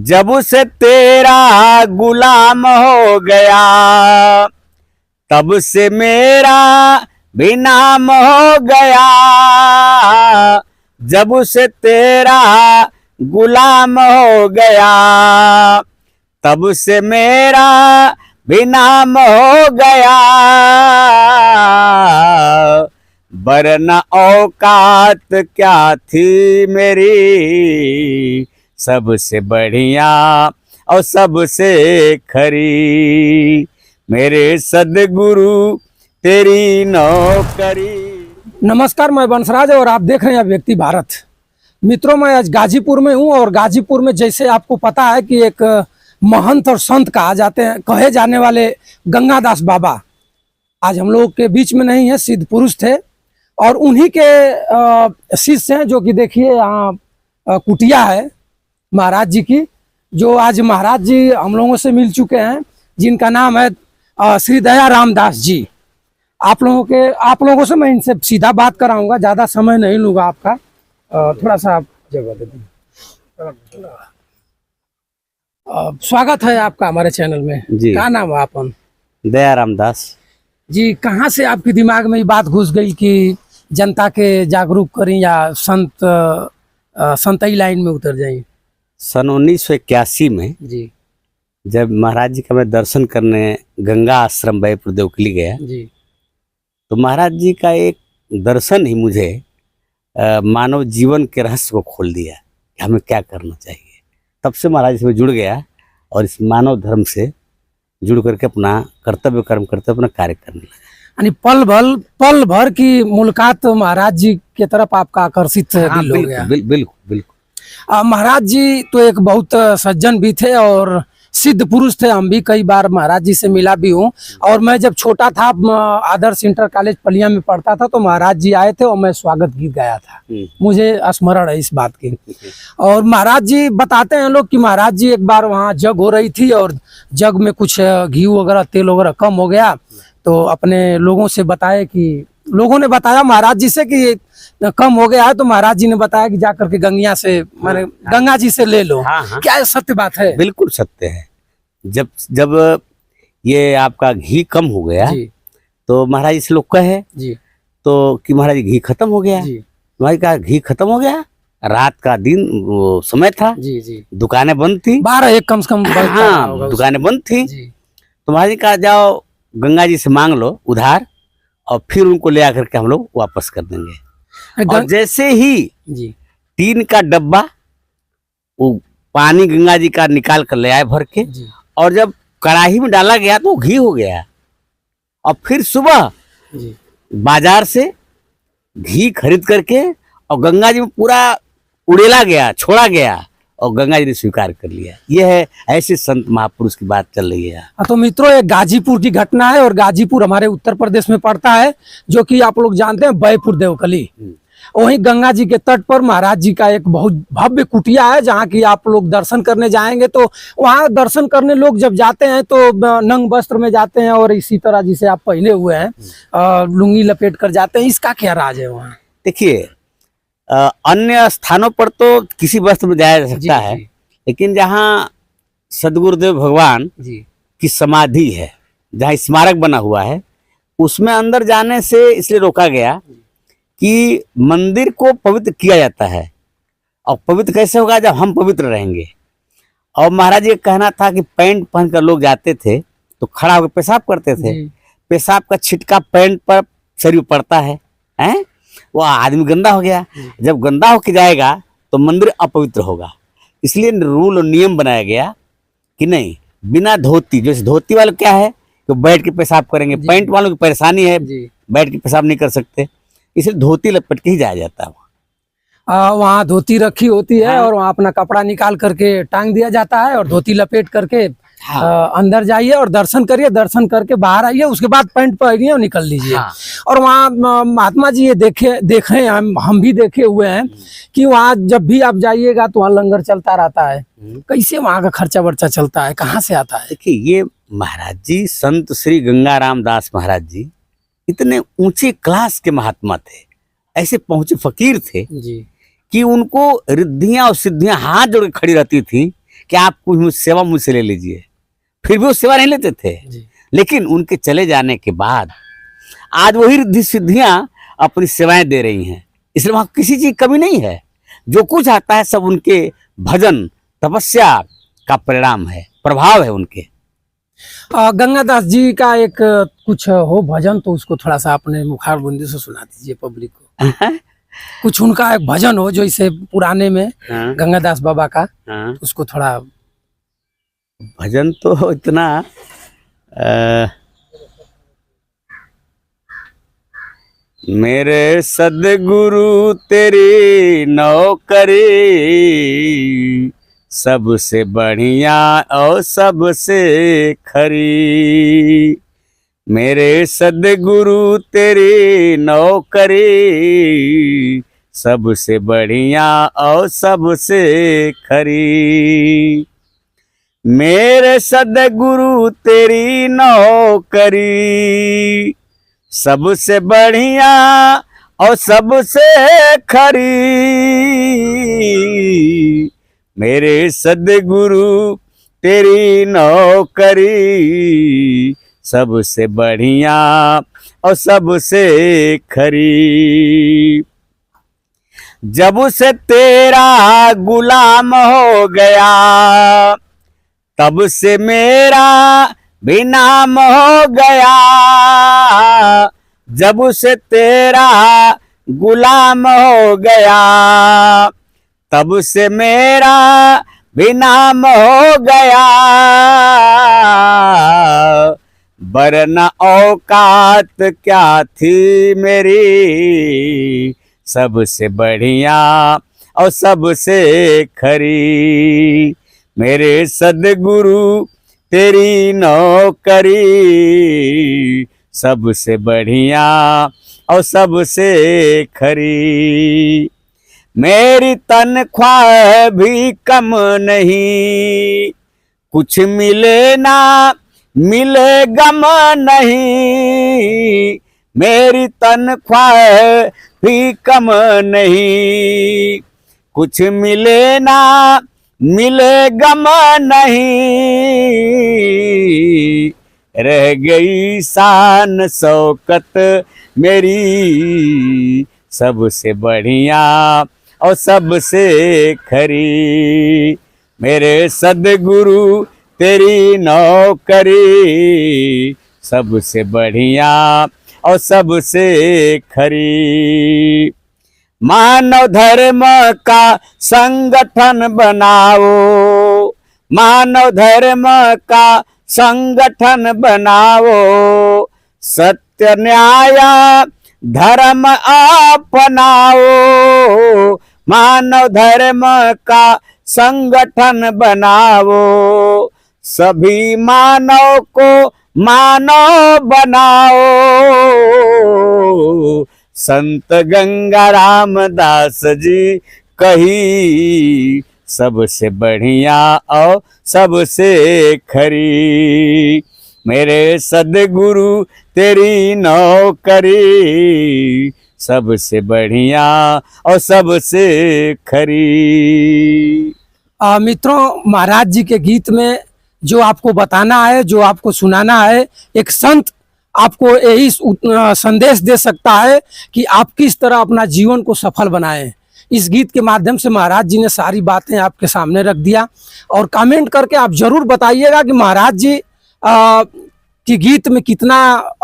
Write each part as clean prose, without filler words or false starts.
जब से तेरा गुलाम हो गया तब से मेरा भी नाम हो गया। जब से तेरा गुलाम हो गया तब से मेरा भी नाम हो गया। वरना औकात क्या थी मेरी, सबसे बढ़िया और सबसे खरी मेरे सदगुरु तेरी नौकरी। नमस्कार, मैं बंसराज और आप देख रहे हैं व्यक्ति भारत। मित्रों, मैं आज गाजीपुर में हूं और गाजीपुर में जैसे आपको पता है कि एक महंत और संत कहे जाने वाले गंगादास बाबा आज हम लोग के बीच में नहीं है, सिद्ध पुरुष थे और उन्हीं के शिष्य हैं। जो कि देखिए यहाँ कुटिया है महाराज जी की, जो आज महाराज जी हम लोगों से मिल चुके हैं, जिनका नाम है श्री दया रामदास जी। आप लोगों से मैं इनसे सीधा बात कराऊंगा, ज़्यादा समय नहीं लूँगा आपका। थोड़ा सा आप जगह दे दें। स्वागत है आपका हमारे चैनल में जी। क्या नाम है आपन? दया रामदास जी। कहाँ से आपके दिमाग में ये बात घुस गई कि जनता के जागरूक करें या संतई लाइन में उतर जाएं? सन 1981 में जी, जब महाराज जी का मैं दर्शन करने गंगा आश्रम बैपुर देवकली गया जी, तो महाराज जी का एक दर्शन ही मुझे मानव जीवन के रहस्य को खोल दिया कि हमें क्या करना चाहिए। तब से महाराज से मैं जुड़ गया और इस मानव धर्म से जुड़ करके अपना कर्तव्य कर्म करते अपना कार्य करने लगा। यानी पल भर की मुलाकात महाराज जी की तरफ आपका आकर्षित दिल हो गया। बिल्कुल। महाराज जी तो एक बहुत सज्जन भी थे और सिद्ध पुरुष थे। हम भी कई बार महाराज जी से मिला भी हूँ और मैं जब छोटा था, आदर्श इंटर कॉलेज पलिया में पढ़ता था, तो महाराज जी आए थे और मैं स्वागत गीत गाया था। मुझे स्मरण है इस बात की। और महाराज जी बताते हैं लोग कि महाराज जी एक बार वहाँ जग हो रही थी और जग में कुछ घी वगैरह तेल वगैरह कम हो गया, तो अपने लोगों से बताए कि लोगों ने बताया महाराज जी से कि कम हो गया है, तो महाराज जी ने बताया कि जाकर के गंगा जी से ले लो। हाँ। क्या सत्य बात है? बिल्कुल सत्य है। जब ये आपका घी कम हो गया तो महाराज जी से लोग कहे जी तो कि महाराज घी खत्म हो गया। महाराज का घी खत्म हो गया, रात का दिन वो समय था जी, दुकानें बंद थी, 12-1 कम से कम। हाँ, दुकानें बंद थी। तो महाराज जी कहा जाओ गंगा जी से मांग लो उधार और फिर उनको ले आकर के हम लोग वापस कर देंगे। और जैसे ही टीन का डब्बा वो पानी गंगा जी का निकाल कर ले आए भर के, और जब कढ़ाई में डाला गया तो घी हो गया। और फिर सुबह बाजार से घी खरीद करके और गंगा जी में पूरा उड़ेला गया, छोड़ा गया और गंगा जी ने स्वीकार कर लिया। यह है ऐसे संत महापुरुष की बात चल रही है। तो मित्रों, ये गाजीपुर की घटना है और गाजीपुर हमारे उत्तर प्रदेश में पड़ता है, जो कि आप लोग जानते हैं बैपुर देवकली। वहीं गंगा जी के तट पर महाराज जी का एक बहुत भव्य कुटिया है, जहाँ की आप लोग दर्शन करने जाएंगे तो वहाँ दर्शन करने लोग जब जाते हैं तो नंग वस्त्र में जाते हैं और इसी तरह जिसे आप पहने हुए हैं लुंगी लपेट कर जाते हैं। इसका क्या राज है वहाँ? देखिए, अन्य स्थानों पर तो किसी वस्त्र में जाया जा सकता है, लेकिन जहाँ सदगुरुदेव भगवान की समाधि है, जहाँ स्मारक बना हुआ है, उसमें अंदर जाने से इसलिए रोका गया कि मंदिर को पवित्र किया जाता है। और पवित्र कैसे होगा? जब हम पवित्र रहेंगे। और महाराज जी का कहना था कि पैंट पहनकर लोग जाते थे तो खड़ा होकर पेशाब करते थे, पेशाब का छिटका पैंट पर शरीर पड़ता है, वो आदमी गंदा हो गया। जब गंदा होके जाएगा तो मंदिर अपवित्र होगा। इसलिए रूल और नियम बनाया गया कि नहीं, बिना धोती, जैसे धोती वाले क्या है तो बैठ के पेशाब करेंगे, पैंट वालों की परेशानी है बैठ के पेशाब नहीं कर सकते, इसलिए धोती लपेट के ही जाया जाता है। वहाँ धोती रखी होती है और वहाँ अपना कपड़ा निकाल करके टांग दिया जाता है और धोती लपेट करके अंदर जाइए और दर्शन करिए, दर्शन करके बाहर आइए, उसके बाद पैंट पहनिए और निकल लीजिए। और वहाँ महात्मा जी ये देखे हम भी देखे हुए हैं कि वहाँ जब भी आप जाइएगा तो वहाँ लंगर चलता रहता है। कैसे वहाँ का खर्चा वर्चा चलता है, कहाँ से आता है? देखिए, ये महाराज जी संत श्री गंगा रामदास महाराज जी इतने ऊंचे क्लास के महात्मा थे, ऐसे पहुंचे फकीर थे कि उनको रिद्धियां और सिद्धियां हाथ जोड़ के खड़ी रहती थी कि आप कुछ सेवा मुझसे ले लीजिए, फिर भी वो सेवा नहीं लेते थे। लेकिन उनके चले जाने के बाद आज वही रिद्धि सिद्धियां अपनी सेवाएं दे रही हैं। इसलिए वहां किसी चीज की कमी नहीं है। जो कुछ आता है सब उनके भजन तपस्या का परिणाम है, प्रभाव है उनके। गंगादास जी का एक कुछ हो भजन, तो उसको थोड़ा सा अपने मुखारबंदी से सुना दीजिए पब्लिक को। कुछ उनका एक भजन हो जो इसे पुराने में गंगादास बाबा का, उसको थोड़ा। भजन तो इतना मेरे सदगुरु तेरी नौकरी सबसे बढ़िया और सबसे खरी। मेरे सदगुरु तेरी नौकरी सबसे बढ़िया और सबसे खरी। मेरे सदगुरु तेरी नौकरी सबसे बढ़िया और सबसे खरी। मेरे सदगुरु तेरी नौकरी सबसे बढ़िया और सबसे खरी। जब से तेरा गुलाम हो गया तब से मेरा भी नाम हो गया। जब से तेरा गुलाम हो गया तब से मेरा भी नाम हो गया। वरना औकात क्या थी मेरी सबसे बढ़िया और सबसे खरी। मेरे सदगुरु तेरी नौकरी सबसे बढ़िया और सबसे खरी। मेरी तनख्वाह भी कम नहीं, कुछ मिले ना मिले गम नहीं। मेरी तनख्वाह भी कम नहीं, कुछ मिले ना मिले गम नहीं। रह गई शान शौकत मेरी सबसे बढ़िया और सबसे खरी। मेरे सदगुरु तेरी नौकरी सबसे बढ़िया और सबसे खरी। मानव धर्म का संगठन बनाओ, मानव धर्म का संगठन बनाओ। सत्य न्याय धर्म अपनाओ, मानव धर्म का संगठन बनाओ। सभी मानव को मानव बनाओ। संत गंगा रामदास जी कही सबसे बढ़िया और सबसे खरी। मेरे सदगुरु तेरी नौकरी सबसे बढ़िया और सबसे खरी। मित्रों, महाराज जी के गीत में जो आपको बताना है, जो आपको सुनाना है, एक संत आपको यही संदेश दे सकता है कि आप किस तरह अपना जीवन को सफल बनाएं। इस गीत के माध्यम से महाराज जी ने सारी बातें आपके सामने रख दिया। और कमेंट करके आप जरूर बताइएगा कि महाराज जी कि गीत में कितना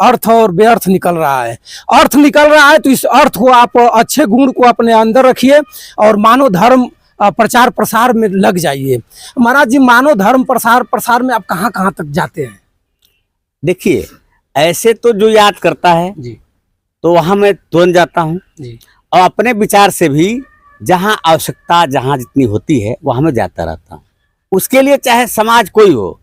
अर्थ और व्यर्थ निकल रहा है। अर्थ निकल रहा है तो इस अर्थ को आप अच्छे गुण को अपने अंदर रखिए और मानव धर्म प्रचार प्रसार में लग जाइए। महाराज जी, मानव धर्म प्रसार में आप कहाँ कहाँ तक जाते हैं? देखिए, ऐसे तो जो याद करता है जी, तो वहां मैं तुरंत जाता हूँ जी, और अपने विचार से भी जहाँ आवश्यकता जहाँ जितनी होती है वहां मैं जाता रहता हूँ। उसके लिए चाहे समाज कोई हो,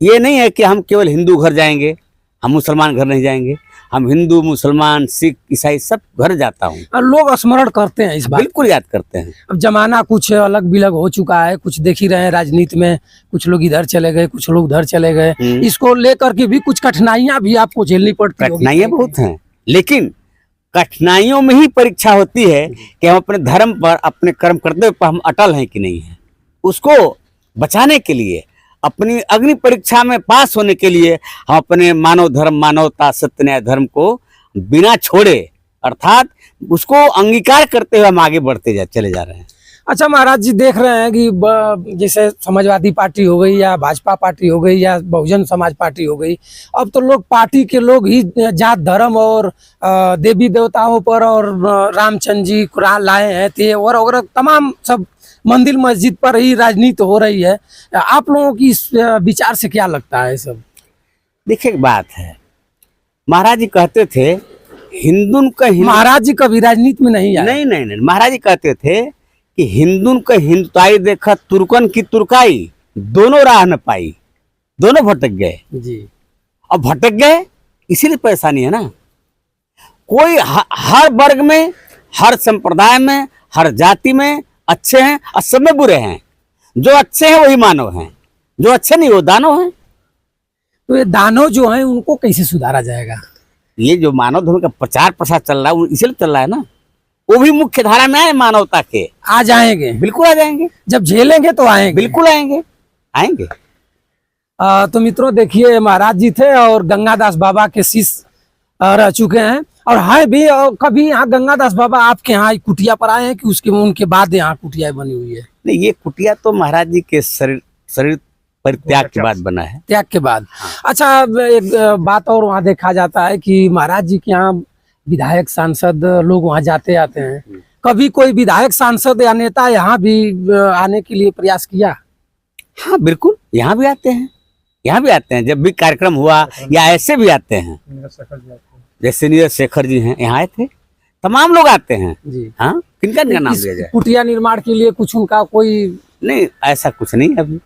ये नहीं है कि हम केवल हिंदू घर जाएंगे, हम मुसलमान घर नहीं जाएंगे। हम हिंदू मुसलमान सिख ईसाई सब घर जाता हूँ। और लोग स्मरण करते हैं इस बात। बिल्कुल याद करते हैं। अब जमाना कुछ अलग बिलग हो चुका है, कुछ देख ही रहे हैं राजनीति में, कुछ लोग इधर चले गए, कुछ लोग उधर चले गए। इसको लेकर के भी कुछ कठिनाइयां भी आपको झेलनी पड़ती है। कठिनाइयां बहुत हैं, लेकिन कठिनाइयों में ही परीक्षा होती है कि हम अपने धर्म पर, अपने कर्म कर्तव्य पर हम अटल हैं कि नहीं है। उसको बचाने के लिए, अपनी अग्नि परीक्षा में पास होने के लिए हम अपने मानव धर्म, मानवता, सत्य, न्याय धर्म को बिना छोड़े, अर्थात उसको अंगीकार करते हुए हम आगे बढ़ते चले जा रहे हैं। अच्छा महाराज जी, देख रहे हैं कि जैसे समाजवादी पार्टी हो गई या भाजपा पार्टी हो गई या बहुजन समाज पार्टी हो गई, अब तो लोग पार्टी के लोग ही जात धर्म और देवी देवताओं पर और रामचंद्र जी कुरान लाए हैं ते और वगैरह तमाम सब मंदिर मस्जिद पर ही राजनीति हो रही है। आप लोगों की इस विचार से क्या लगता है सब? देखिए, एक बात है, महाराज जी कहते थे हिंदू का महाराज जी कभी राजनीति में नहीं आए। नहीं, महाराज जी कहते थे कि हिंदू का हिंदुताई देखा, तुर्कन की तुर्काई, दोनों राह न पाई, दोनों भटक गए जी। और भटक गए इसीलिए परेशानी है ना। कोई हर वर्ग में, हर संप्रदाय में, हर जाति में अच्छे हैं और सब में बुरे हैं। जो अच्छे हैं वही मानव हैं, जो अच्छे नहीं वो दानव हैं। तो ये दानव जो हैं उनको कैसे सुधारा जाएगा? ये जो मानव धर्म का प्रचार प्रसार चल रहा है वो इसीलिए चल रहा है ना। वो भी मुख्य धारा में आए, मानवता के आ जाएंगे, बिल्कुल आ जाएंगे। जब झेलेंगे तो आएंगे, बिल्कुल आएंगे। तो मित्रों देखिए, महाराज जी थे और गंगादास बाबा के शिष्य रह चुके हैं और हैं भी। और कभी यहाँ गंगादास बाबा आपके यहाँ कुटिया पर आए हैं कि उसके उनके बाद यहाँ कुटिया बनी हुई है? नहीं, ये कुटिया तो महाराज जी के शरीर परित्याग के बाद बना है। त्याग के बाद। अच्छा, एक बात और वहाँ देखा जाता है कि महाराज जी के यहाँ विधायक सांसद लोग वहाँ जाते आते हैं। कभी कोई विधायक सांसद या नेता यहाँ भी आने के लिए प्रयास किया? हाँ बिल्कुल, यहाँ भी आते हैं। जब भी कार्यक्रम हुआ या ऐसे भी आते हैं, जैसे नीरज शेखर जी हैं, यहाँ आए थे। तमाम लोग आते हैं जी। हाँ, किनका नाम लिया जाए? कुटिया निर्माण के लिए कुछ उनका कोई नहीं, ऐसा कुछ नहीं। अभी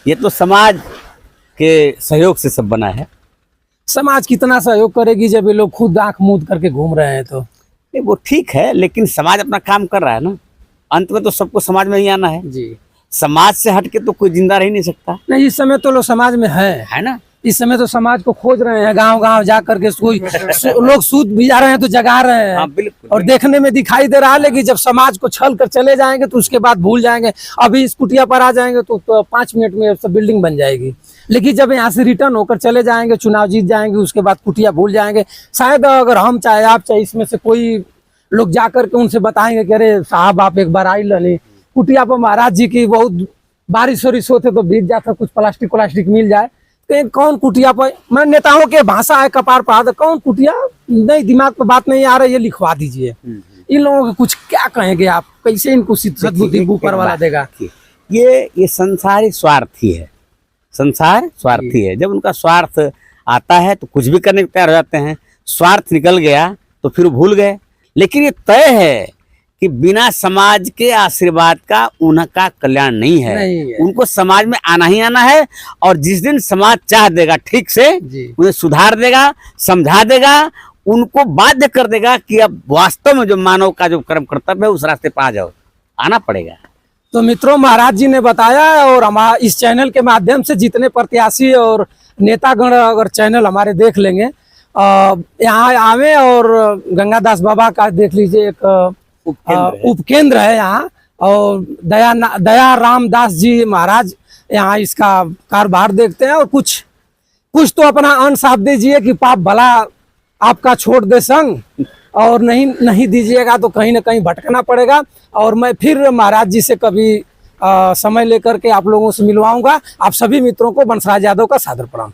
ये तो समाज के सहयोग से सब बना है। समाज कितना सहयोग करेगी जब ये लोग खुद आंख मूंद करके घूम रहे हैं? तो नहीं, वो ठीक है, लेकिन समाज अपना काम कर रहा है ना। अंत में तो सबको समाज में ही आना है जी। समाज से हट के तो कोई जिंदा रह नहीं सकता। नहीं, इस समय तो लोग समाज में है ना। इस समय तो समाज को खोज रहे हैं, गांव गांव जा करके कोई लोग सूत भी जा रहे हैं तो जगा रहे हैं। हाँ, बिल्कुल, और देखने में दिखाई दे रहा है, लेकिन जब समाज को छल कर चले जाएंगे तो उसके बाद भूल जाएंगे। अभी इस कुटिया पर आ जाएंगे तो 5 मिनट में सब बिल्डिंग बन जाएगी, लेकिन जब यहाँ से रिटर्न होकर चले जाएंगे, चुनाव जीत जाएंगे, उसके बाद कुटिया भूल जाएंगे। शायद अगर हम चाहे, आप चाहे, इसमें से कोई लोग जाकर के उनसे बताएंगे कि अरे साहब आप एक बार आई लनी कुटिया पर, महाराज जी की बहुत बारिश वारिश होते तो बीत जाता, कुछ प्लास्टिक मिल जाए तो कौन कुटिया पर, मैं नेताओं के भाषा है कपार पर हाथ, कौन कुटिया, नहीं दिमाग पर बात नहीं आ रही है, लिखवा दीजिए। इन लोगों को कुछ क्या कहेंगे आप? कैसे इनको सद्बुद्धि ऊपर वाला देगा? ये संसार ही स्वार्थी है। संसार स्वार्थी है। जब उनका स्वार्थ आता है तो कुछ भी करने को तैयार हो जाते हैं। स्वार्थ निकल गया तो फिर भूल गए। लेकिन ये तय है कि बिना समाज के आशीर्वाद का उनका कल्याण नहीं है। उनको समाज में आना ही आना है। और जिस दिन समाज चाह देगा ठीक से, उन्हें सुधार देगा, समझा देगा, उनको बाध्य कर देगा कि अब वास्तव में जो मानव का जो कर्म कर्तव्य है उस रास्ते पर आ जाओ, आना पड़ेगा। तो मित्रों, महाराज जी ने बताया और हमारा इस चैनल के माध्यम से जितने प्रत्याशी और नेतागण अगर चैनल हमारे देख लेंगे, यहाँ आवे और गंगादास बाबा का देख लीजिए, एक उपकेंद्र है यहाँ, और दया रामदास जी महाराज यहाँ इसका कारोबार देखते हैं। और कुछ तो अपना अंश आप दीजिए कि पाप भला आपका छोड़ दे संग, और नहीं दीजिएगा तो कहीं ना कहीं भटकना पड़ेगा। और मैं फिर महाराज जी से कभी समय लेकर के आप लोगों से मिलवाऊंगा। आप सभी मित्रों को बंसराज यादव का सादर प्रणाम।